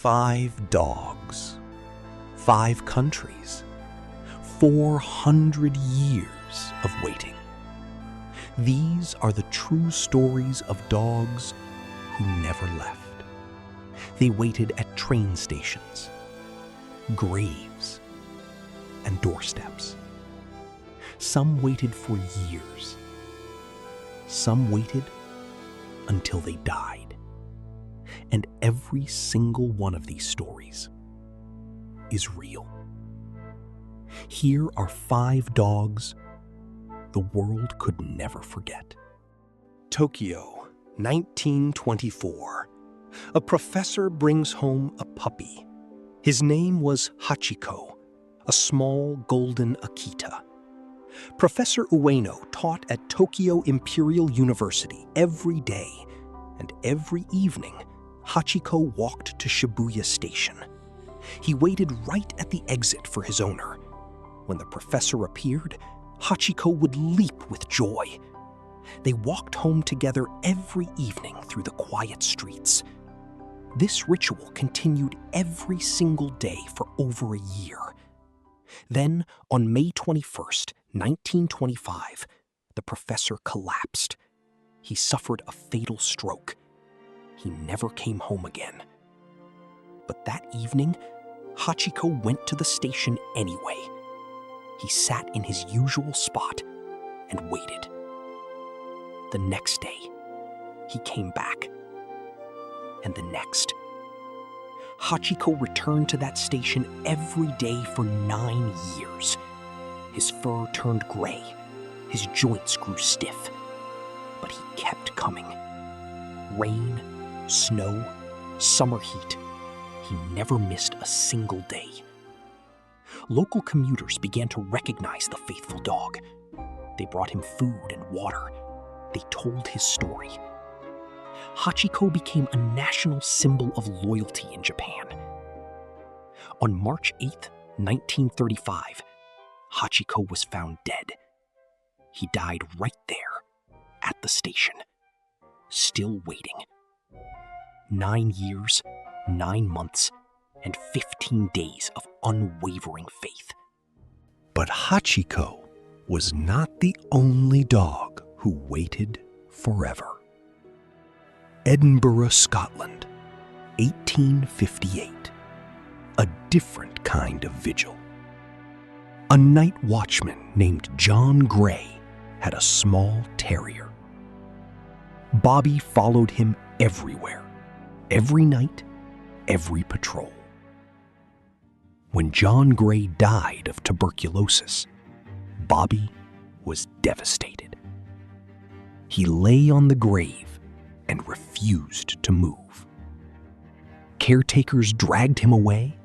5 dogs, 5 countries, 400 years of waiting. These are the true stories of dogs who never left. They waited at train stations, graves, and doorsteps. Some waited for years. Some waited until they died. And every single one of these stories is real. Here are 5 dogs the world could never forget. Tokyo, 1924. A professor brings home a puppy. His name was Hachiko, a small golden Akita. Professor Ueno taught at Tokyo Imperial University every day, and every evening, Hachiko walked to Shibuya Station. He waited right at the exit for his owner. When the professor appeared, Hachiko would leap with joy. They walked home together every evening through the quiet streets. This ritual continued every single day for over a year. Then, on May 21st, 1925, the professor collapsed. He suffered a fatal stroke. He never came home again. But that evening, Hachiko went to the station anyway. He sat in his usual spot and waited. The next day, he came back. And the next. Hachiko returned to that station every day for 9 years. His fur turned gray. His joints grew stiff. But he kept coming. Rain, snow, summer heat. He never missed a single day. Local commuters began to recognize the faithful dog. They brought him food and water. They told his story. Hachiko became a national symbol of loyalty in Japan. On March 8, 1935, Hachiko was found dead. He died right there, at the station, still waiting. 9 years, 9 months, and 15 days of unwavering faith. But Hachiko was not the only dog who waited forever. Edinburgh, Scotland, 1858. A different kind of vigil. A night watchman named John Gray had a small terrier. Bobby followed him everywhere, every night, every patrol. When John Gray died of tuberculosis, Bobby was devastated. He lay on the grave and refused to move. Caretakers dragged him away.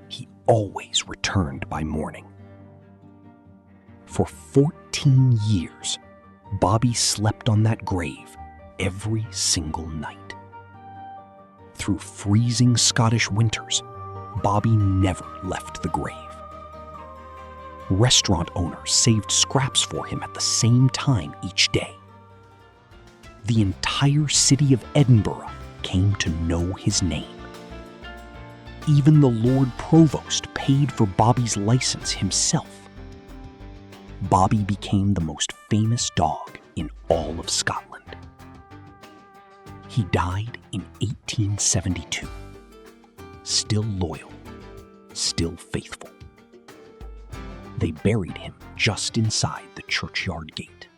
He always returned by morning. For 14 years, Bobby slept on that grave every single night. Through freezing Scottish winters, Bobby never left the grave. Restaurant owners saved scraps for him at the same time each day. The entire city of Edinburgh came to know his name. Even the Lord Provost paid for Bobby's license himself. Bobby became the most famous dog in all of Scotland. He died in 1872. Still loyal, still faithful. They buried him just inside the churchyard gate.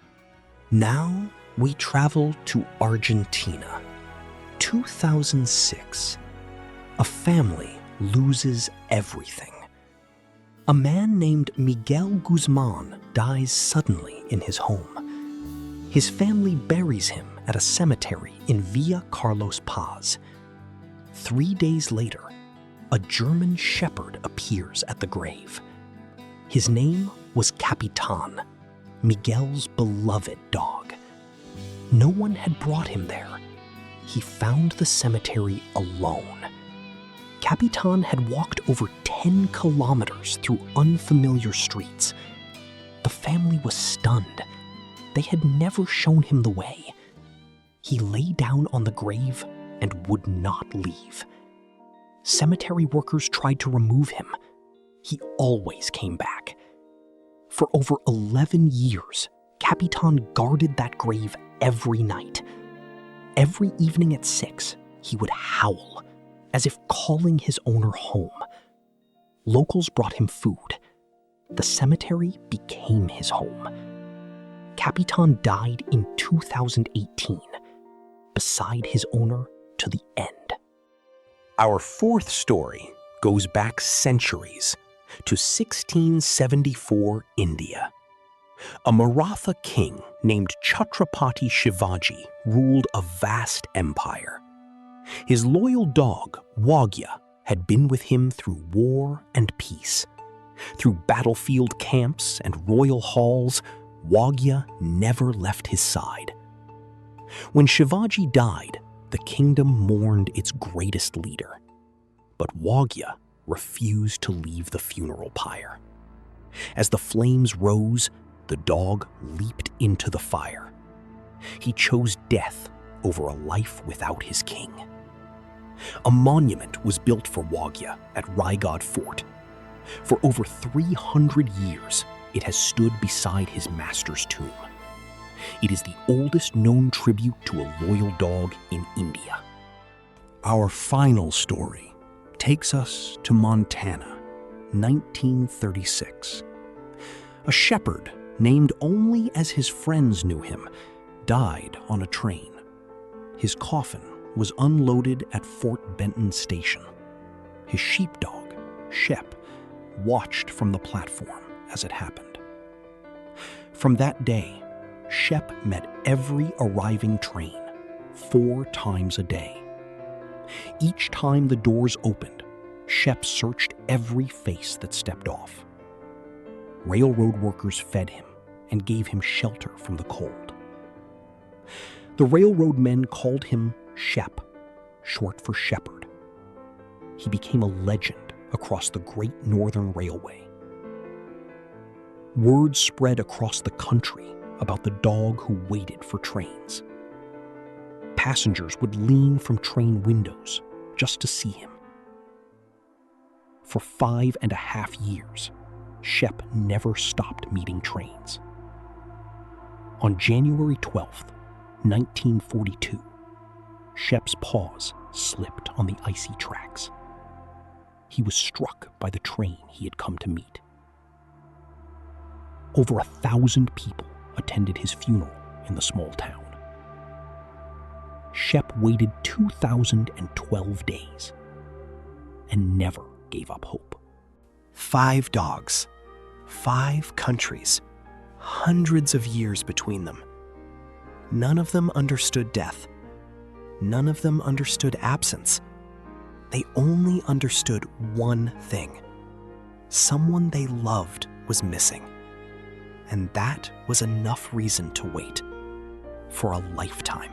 Now we travel to Argentina. 2006. A family loses everything. A man named Miguel Guzman dies suddenly in his home. His family buries him at a cemetery in Villa Carlos Paz. 3 days later, a German shepherd appears at the grave. His name was Capitán, Miguel's beloved dog. No one had brought him there. He found the cemetery alone. Capitán had walked over 10 kilometers through unfamiliar streets. The family was stunned. They had never shown him the way. He lay down on the grave and would not leave. cemetery workers tried to remove him, he always came back. For over 11 years, Capitán guarded that grave every night. Every evening at 6, he would howl, as if calling his owner home. Locals brought him food. The cemetery became his home. Capitán died in 2018, beside his owner to the end. Our fourth story goes back centuries to 1674 India. A Maratha king named Chhatrapati Shivaji ruled a vast empire. His loyal dog, Wagya, had been with him through war and peace. Through battlefield camps and royal halls, Wagya never left his side. When Shivaji died, the kingdom mourned its greatest leader. But Wagya refused to leave the funeral pyre. As the flames rose, the dog leaped into the fire. He chose death over a life without his king. A monument was built for Wagya at Raigad Fort. For over 300 years, it has stood beside his master's tomb. It is the oldest known tribute to a loyal dog in India. Our final story takes us to Montana, 1936. A shepherd, named only as his friends knew him, died on a train. His coffin was unloaded at Fort Benton Station. His sheepdog, Shep, watched from the platform as it happened. From that day, Shep met every arriving train 4 times a day. Each time the doors opened, Shep searched every face that stepped off. Railroad workers fed him and gave him shelter from the cold. The railroad men called him Shep, short for shepherd. He became a legend across the Great Northern Railway. Word spread across the country about the dog who waited for trains. Passengers would lean from train windows just to see him. For 5.5 years, Shep never stopped meeting trains. On January 12th, 1942, Shep's paws slipped on the icy tracks. He was struck by the train he had come to meet. Over 1,000 people attended his funeral in the small town. Shep waited 2,012 days and never gave up hope. 5 dogs, 5 countries, hundreds of years between them. None of them understood death. None of them understood absence. They only understood one thing. Someone they loved was missing. And that was enough reason to wait for a lifetime.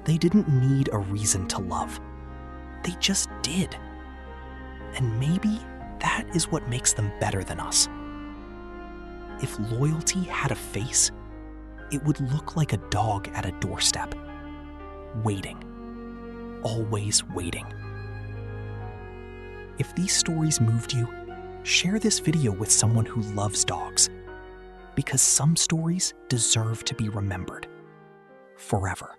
They didn't need a reason to love. They just did. And maybe that is what makes them better than us. If loyalty had a face, it would look like a dog at a doorstep, waiting, always waiting. If these stories moved you, share this video with someone who loves dogs, because some stories deserve to be remembered forever.